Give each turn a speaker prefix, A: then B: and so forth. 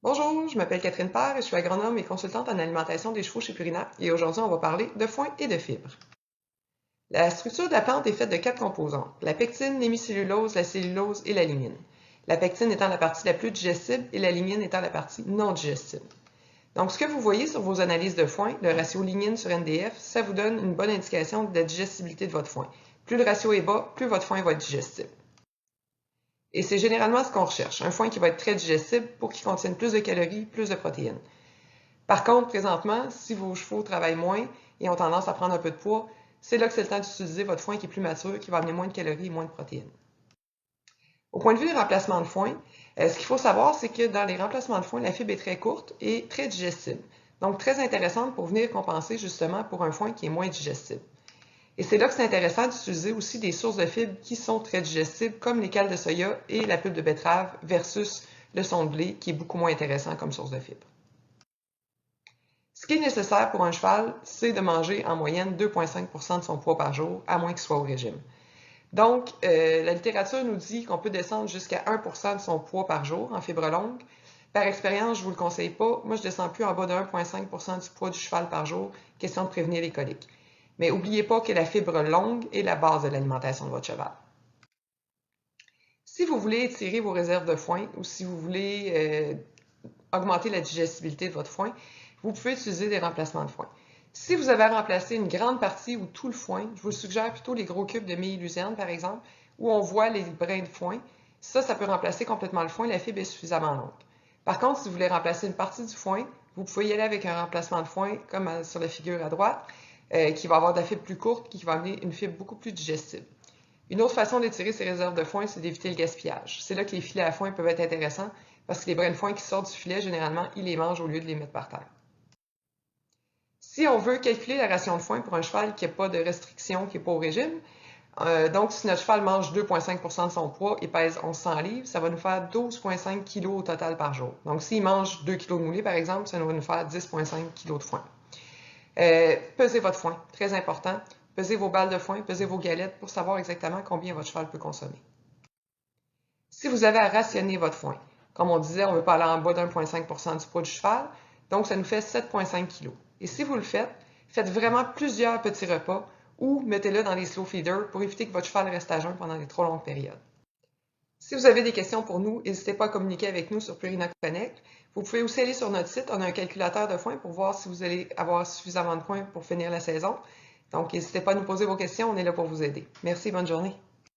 A: Bonjour, je m'appelle Catherine Parr et je suis agronome et consultante en alimentation des chevaux chez Purina et aujourd'hui on va parler de foin et de fibres. La structure de la plante est faite de 4 composantes, la pectine, l'hémicellulose, la cellulose et la lignine. La pectine étant la partie la plus digestible et la lignine étant la partie non digestible. Donc ce que vous voyez sur vos analyses de foin, le ratio lignine sur NDF, ça vous donne une bonne indication de la digestibilité de votre foin. Plus le ratio est bas, plus votre foin va être digestible. Et c'est généralement ce qu'on recherche, un foin qui va être très digestible pour qu'il contienne plus de calories, plus de protéines. Par contre, présentement, si vos chevaux travaillent moins et ont tendance à prendre un peu de poids, c'est là que c'est le temps d'utiliser votre foin qui est plus mature, qui va amener moins de calories et moins de protéines. Au point de vue des remplacements de foin, ce qu'il faut savoir, c'est que dans les remplacements de foin, la fibre est très courte et très digestible. Donc, très intéressante pour venir compenser justement pour un foin qui est moins digestible. Et c'est là que c'est intéressant d'utiliser aussi des sources de fibres qui sont très digestibles, comme les cales de soya et la pulpe de betterave versus le son de blé, qui est beaucoup moins intéressant comme source de fibres. Ce qui est nécessaire pour un cheval, c'est de manger en moyenne 2,5% de son poids par jour, à moins qu'il soit au régime. Donc, la littérature nous dit qu'on peut descendre jusqu'à 1% de son poids par jour en fibre longue. Par expérience, je ne vous le conseille pas. Moi, je descends plus en bas de 1,5% du poids du cheval par jour, question de prévenir les coliques. Mais n'oubliez pas que la fibre longue est la base de l'alimentation de votre cheval. Si vous voulez étirer vos réserves de foin ou si vous voulez augmenter la digestibilité de votre foin, vous pouvez utiliser des remplacements de foin. Si vous avez à remplacer une grande partie ou tout le foin, je vous suggère plutôt les gros cubes de mille-luzerne, par exemple, où on voit les brins de foin. Ça peut remplacer complètement le foin, la fibre est suffisamment longue. Par contre, si vous voulez remplacer une partie du foin, vous pouvez y aller avec un remplacement de foin, comme sur la figure à droite, qui va avoir de la fibre plus courte, qui va amener une fibre beaucoup plus digestible. Une autre façon d'étirer ces réserves de foin, c'est d'éviter le gaspillage. C'est là que les filets à foin peuvent être intéressants parce que les brins de foin qui sortent du filet, généralement, ils les mangent au lieu de les mettre par terre. Si on veut calculer la ration de foin pour un cheval qui n'a pas de restriction, qui n'est pas au régime, donc si notre cheval mange 2,5% de son poids et pèse 1100 livres, ça va nous faire 12,5 kg au total par jour. Donc s'il mange 2 kg de moulé, par exemple, ça va nous faire 10,5 kg de foin. Pesez votre foin, très important. Pesez vos balles de foin, pesez vos galettes pour savoir exactement combien votre cheval peut consommer. Si vous avez à rationner votre foin, comme on disait, on ne veut pas aller en bas d'1,5% du poids du cheval, donc ça nous fait 7,5 kg. Et si vous le faites, faites vraiment plusieurs petits repas ou mettez-le dans les slow feeders pour éviter que votre cheval reste à jeun pendant des trop longues périodes. Si vous avez des questions pour nous, n'hésitez pas à communiquer avec nous sur Purina Connect. Vous pouvez aussi aller sur notre site, on a un calculateur de foin pour voir si vous allez avoir suffisamment de foin pour finir la saison. Donc, n'hésitez pas à nous poser vos questions, on est là pour vous aider. Merci, bonne journée.